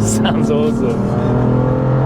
Sounds awesome.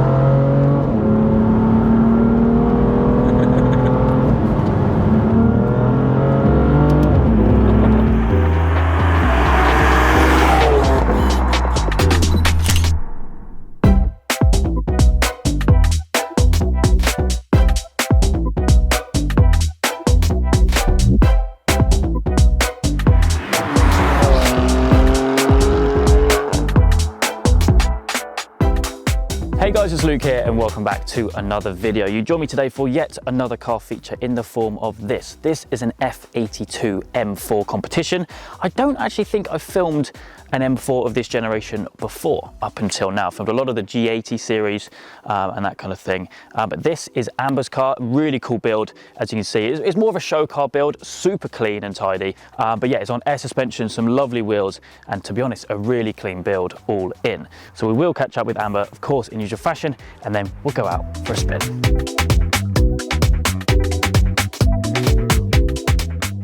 Hey guys, it's Luke here and welcome back to another video. You join me today for yet another car feature in the form of this. This is an F82 M4 competition. I don't actually think I've filmed an M4 of this generation before up until now. I've filmed a lot of the G80 series and that kind of thing. But this is Amber's car, really cool build. As you can see, it's more of a show car build, super clean and tidy. But yeah, it's on air suspension, some lovely wheels, and to be honest, a really clean build all in. So we will catch up with Amber, of course, in usual fashion, and then we'll go out for a spin.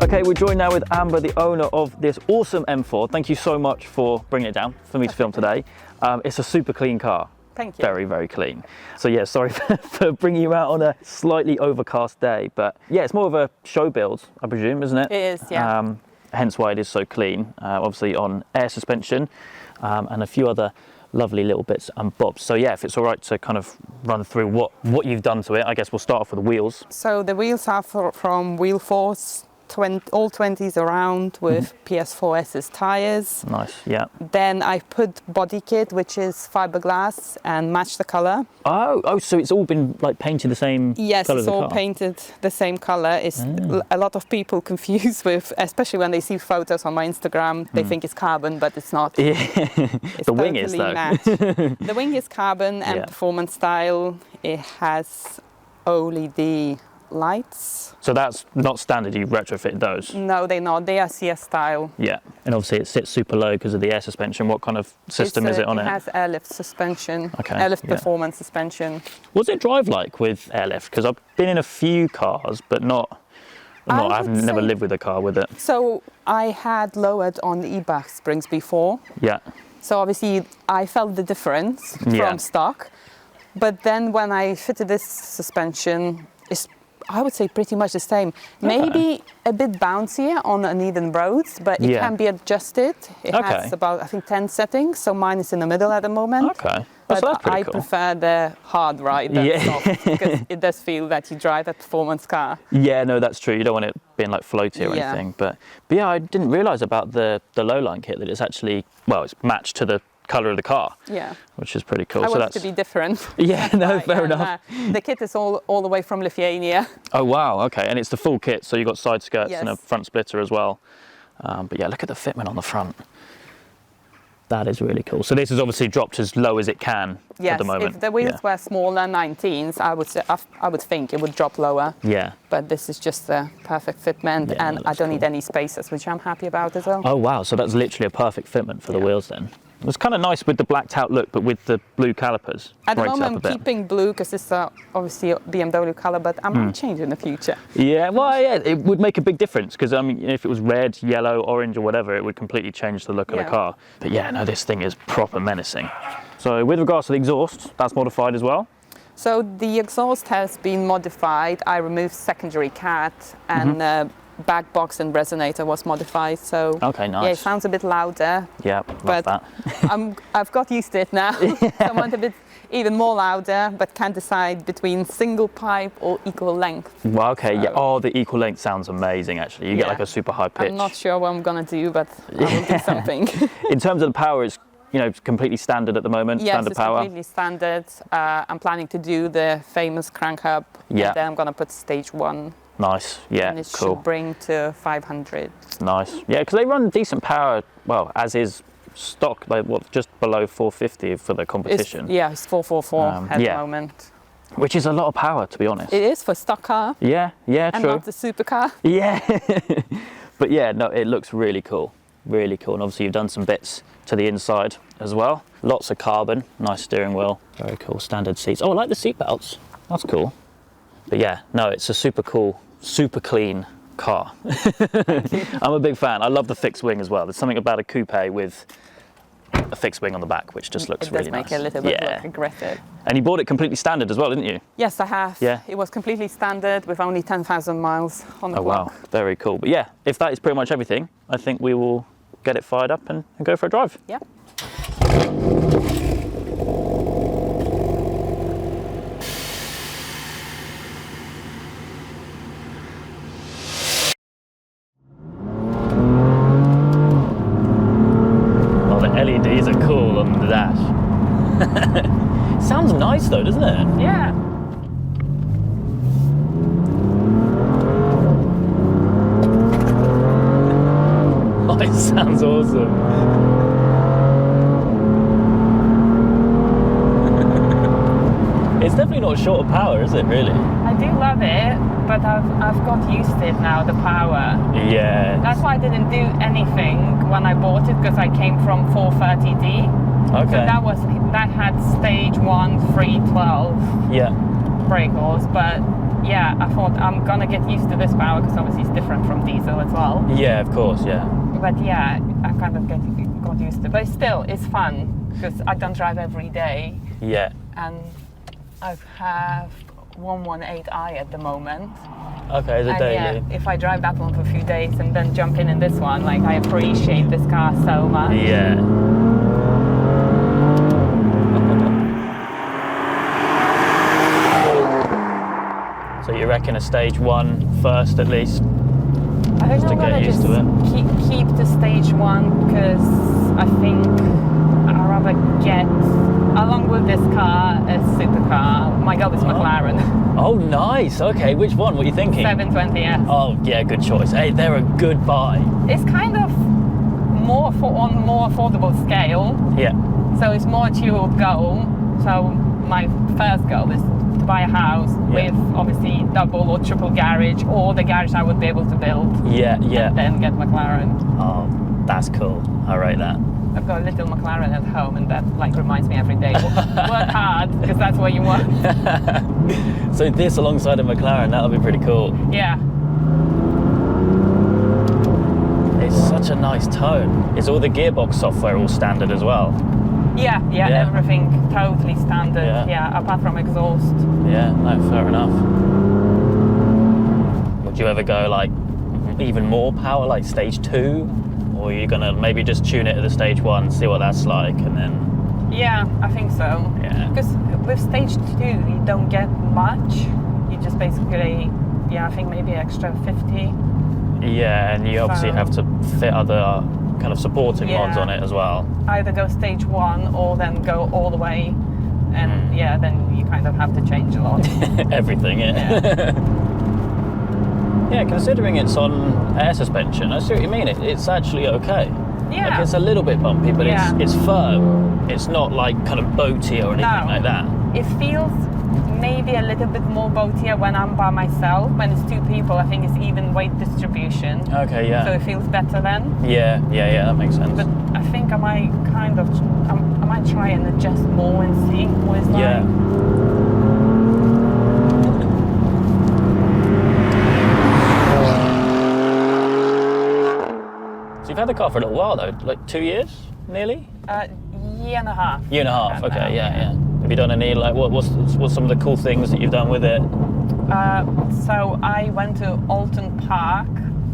Okay, we're joined now with Amber, the owner of this awesome M4. Thank you so much for bringing it down for me to film today. It's a super clean car. Thank you. Very, very clean. So yeah, sorry for bringing you out on a slightly overcast day, but yeah, it's more of a show build, I presume, isn't it? It is, yeah. Hence why it is so clean, obviously on air suspension and a few other lovely little bits and bobs. So yeah, if it's all right to kind of run through what you've done to it, I guess we'll start off with the wheels. So the wheels are from Wheel Force, all 20s around with PS4S's tires. Nice, yeah. Then I put body kit, which is fiberglass, and match the color. Oh, so it's all been like painted the same color Yes, as it's the all car? painted the same color. It's a lot of people confused with, especially when they see photos on my Instagram, they think it's carbon, but it's not. Yeah. It's The wing is totally though. matte. The wing is carbon and Yeah. performance style. It has OLED lights. So that's not standard, you retrofit those? No, they're not. They are CS style. Yeah, and obviously it sits super low because of the air suspension. What kind of system is it on it? It has airlift suspension, Okay, airlift yeah. performance suspension. What's it drive like with airlift? Because I've been in a few cars, but I've never lived with a car with it. So I had lowered on the e-back springs before. Yeah, So obviously I felt the difference Yeah. from stock. But then when I fitted this suspension, it's, I would say pretty much the same. Maybe a bit bouncier on uneven roads, but it Yeah. can be adjusted. It Okay. has about, I think, 10 settings. So mine is in the middle at the moment. okay. But So that's pretty I cool. prefer the hard ride than Yeah. soft, because it does feel that you drive a performance car. Yeah, no, that's true. You don't want it being like floaty or Yeah. anything. But yeah, I didn't realise about the low-line kit, that it's actually, well, it's matched to the colour of the car. Yeah. Which is pretty cool. I so want that's it to be different. Yeah, no, fair Yeah, enough. The kit is all the way from Lithuania. Oh wow, okay, and it's the full kit, so you've got side skirts and a Yes. front splitter as well. But yeah, look at the fitment on the front. That is really cool. So this is obviously dropped as low as it can Yes, at the moment. if the wheels were smaller, 19s, I would think it would drop lower. Yeah. But this is just a perfect fitment, Yeah, and that I looks don't need cool. any spacers, which I'm happy about as well. Oh wow, so that's literally a perfect fitment for the Yeah. wheels then. It's kind of nice with the blacked out look, but with the blue calipers. At the breaks it moment, up a I'm bit. keeping blue because it's obviously a BMW colour, but I might change in the future. Yeah, well, yeah, it would make a big difference because I mean, if it was red, yellow, orange, or whatever, it would completely change the look of the Yeah. car. But yeah, no, this thing is proper menacing. So with regards to the exhaust, that's modified as well. So the exhaust has been modified. I removed secondary cat, and back box and resonator was modified. So Okay, nice. yeah, it sounds a bit louder, Yeah, love but that. I've got used to it now. So I want a bit even more louder, but can't decide between single pipe or equal length. Well, okay, yeah. So- Oh, the equal length sounds amazing. Actually, you get Yeah. like a super high pitch. I'm not sure what I'm gonna do, but I will do something. In terms of the power, it's it's completely standard at the moment. Yes, standard it's power. completely standard. I'm planning to do the famous crank hub, Yeah. and then I'm gonna put stage 1, Nice. Yeah. and it Cool. should bring to 500. Nice. Yeah, because they run decent power. Well, as is stock, like what, just below 450 for the competition. It's 444 at yeah. the moment. Which is a lot of power, to be honest. It is for stock car Yeah. Yeah. and True. not the supercar. Yeah. But yeah, no, it looks really cool. Really cool. And obviously you've done some bits to the inside as well. Lots of carbon, nice steering wheel. Very cool. Standard seats. Oh, I like the seat belts. That's cool. But yeah, no, it's a super cool, super clean car. I'm a big fan. I love the fixed wing as well. There's something about a coupe with the fixed wing on the back, which just looks it really does make nice. it a little bit look aggressive. And you bought it completely standard as well, didn't you? Yes, I have. Yeah. It was completely standard with only 10,000 miles on the clock. Wow, very cool. But yeah, if that is pretty much everything, I think we will get it fired up and go for a drive. Yeah. Oh, the LEDs are cool on the dash. Sounds nice though, doesn't it? Yeah. Oh, it sounds awesome. It's definitely not short of power, is it, really? I do love it, but I've got used to it now, the power. Yeah. That's why I didn't do anything when I bought it, because I came from 430D. Okay. So that had stage 1, 3, 12 Yeah. brake horse, but yeah, I thought I'm gonna get used to this power because obviously it's different from diesel as well. Yeah, of course, yeah. But yeah, I kind of got used to it. But still, it's fun because I don't drive every day, Yeah. and I have 118i at the moment. Okay, the And daily. yeah, if I drive that one for a few days and then jump in this one, like I appreciate this car so much. Yeah. So you reckon a stage 1 first at least? I think Just to I'm get gonna used just to it. keep the stage 1 because I think I'd rather get, along with this car, a supercar. My goal is McLaren. Oh, nice. Okay, which one? What are you thinking? 720S. Oh, yeah, good choice. Hey, they're a good buy. It's kind of on more affordable scale, Yeah. so it's more achievable goal. So my first goal is to buy a house with obviously double or triple garage, or the garage I would be able to build. Yeah, yeah. And then get McLaren. Oh, that's cool. I rate that. I've got a little McLaren at home, and that like reminds me every day, work hard, because that's what you want. So this alongside a McLaren, that'll be pretty cool. Yeah. It's such a nice tone. Is all the gearbox software all standard as well? Yeah, everything totally standard. Yeah, apart from exhaust. Yeah, no, fair enough. Would you ever go like even more power, like stage 2? Or are you gonna maybe just tune it at the stage 1, see what that's like, and then... Yeah, I think so. Yeah. Because with stage 2, you don't get much. You just basically, I think maybe extra 50. Yeah, and you obviously have to fit other kind of supporting mods on it as well. Either go stage 1 or then go all the way, and then you kind of have to change a lot. Everything, yeah. Yeah, considering it's on air suspension, I see what you mean. It's actually okay. Yeah. Like it's a little bit bumpy, but it's firm. It's not like kind of boaty or anything like that. It feels maybe a little bit more boatier when I'm by myself. When it's 2 people, I think it's even weight distribution. Okay, yeah. So it feels better then. Yeah, that makes sense. But I think I might I might try and adjust more and see what it's like. Yeah. So you've had the car for a little while though, like 2 years, nearly? Year and a half. Year and a half. Okay, now, yeah. Have you done any what's some of the cool things that you've done with it? So I went to Alton Park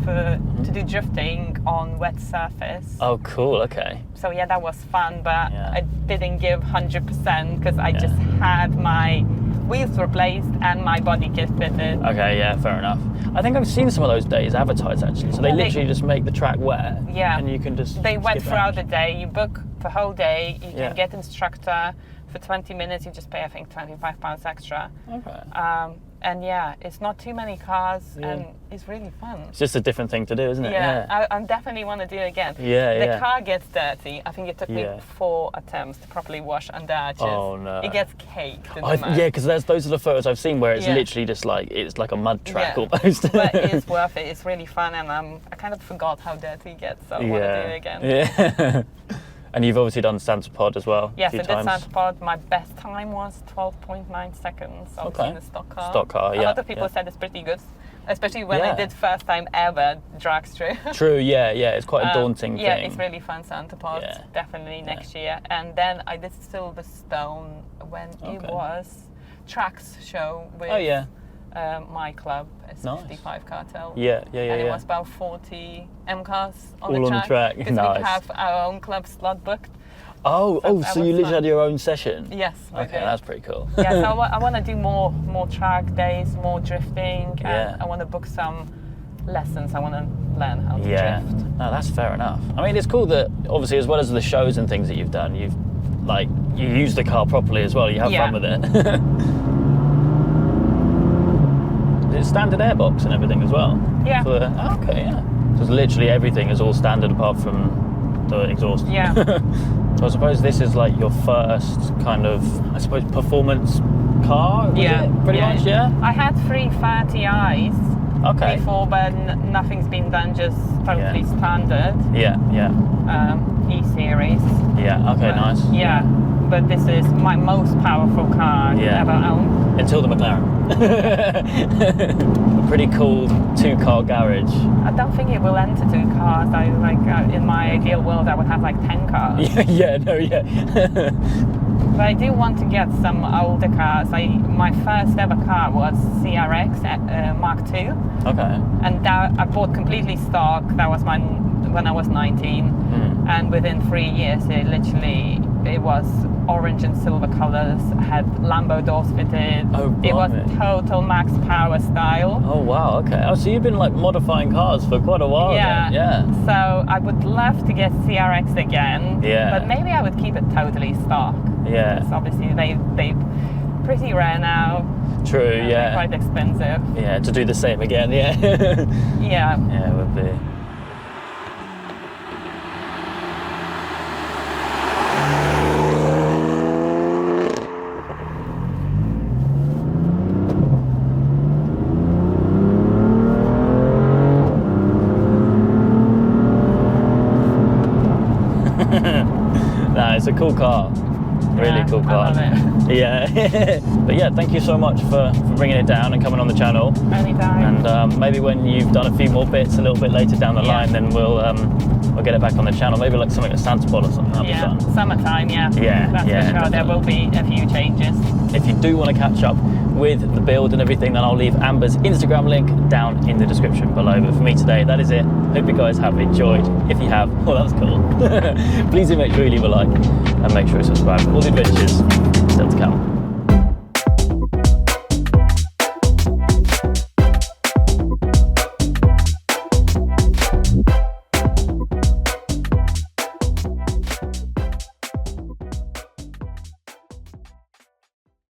to do drifting on wet surface. Oh, cool. Okay. So yeah, that was fun, but I didn't give 100% because I just had my wheels replaced and my body kit fitted. Okay, yeah, fair enough. I think I've seen some of those days advertised actually. So they literally just make the track wet. Yeah. And you can just. They wet skip throughout out. the day. You book the whole day. You can get instructor for 20 minutes. You just pay I think £25 extra. Okay. And yeah, it's not too many cars, and it's really fun. It's just a different thing to do, isn't it? Yeah, I definitely want to do it again. The car gets dirty. I think it took me 4 attempts to properly wash under arches. Oh no. It gets caked in the mud. Yeah, because those are the photos I've seen where it's literally just like, it's like a mud track almost. But it's worth it. It's really fun, and I kind of forgot how dirty it gets, so I want to do it again. Yeah. And you've obviously done Santa Pod as well. Yes, a I few did times. Santa Pod. My best time was 12.9 seconds. Obviously in a stock car. Stock car, A lot of people said it's pretty good. especially when I did first time ever drag strip. True, yeah, it's quite a daunting yeah, thing. it's really fun Santa Pod, definitely next year. And then I did Silverstone when it was Tracks show with my club, it's 55 Cartel. Yeah. And it was about 40 M cars on All the on the track. Because nice. we have our own club slot booked. So you literally had your own session? Yes. Okay, that's pretty cool. Yeah, so I want to do more track days, more drifting, and I want to book some lessons. I want to learn how to drift. No, that's fair enough. I mean, it's cool that obviously, as well as the shows and things that you've done, you use the car properly as well. You have fun with it. It's standard airbox and everything as well. Yeah. So literally everything is all standard apart from the exhaust. Yeah. So I suppose this is like your first kind of, performance car? Pretty much, yeah? I had 330i's before, but nothing's been done, just totally standard. E-Series. Nice. Yeah, but this is my most powerful car I've ever owned. Until the McLaren. A pretty cool 2-car garage. I don't think it will enter 2 cars. In my ideal world, I would have like 10 cars. But I do want to get some older cars. My first ever car was CRX Mark II. Okay. And that I bought completely stock. That was when I was 19. And within 3 years, it was orange and silver colors, had Lambo doors fitted. It was total max power style. Oh wow, okay. So you've been like modifying cars for quite a while then. Yeah. So I would love to get CRX again. Yeah. But maybe I would keep it totally stock. Yeah. Because obviously they pretty rare now. True, They're quite expensive. Yeah, to do the same again, yeah. Yeah. Yeah, it would be. No, it's a cool car. Really cool car. I love it. Yeah. But yeah, thank you so much for bringing it down and coming on the channel. Anytime. And maybe when you've done a few more bits a little bit later down the line, then we'll get it back on the channel. Maybe like something at Santa Pod or something. That'd be fun. Summertime, That's for sure. Definitely. There will be a few changes. If you do want to catch up with the build and everything, then I'll leave Amber's Instagram link down in the description below. But for me today, that is it. Hope you guys have enjoyed. If you have, well, that was cool. Please do make sure you leave a like and make sure you subscribe for all the adventures still to come.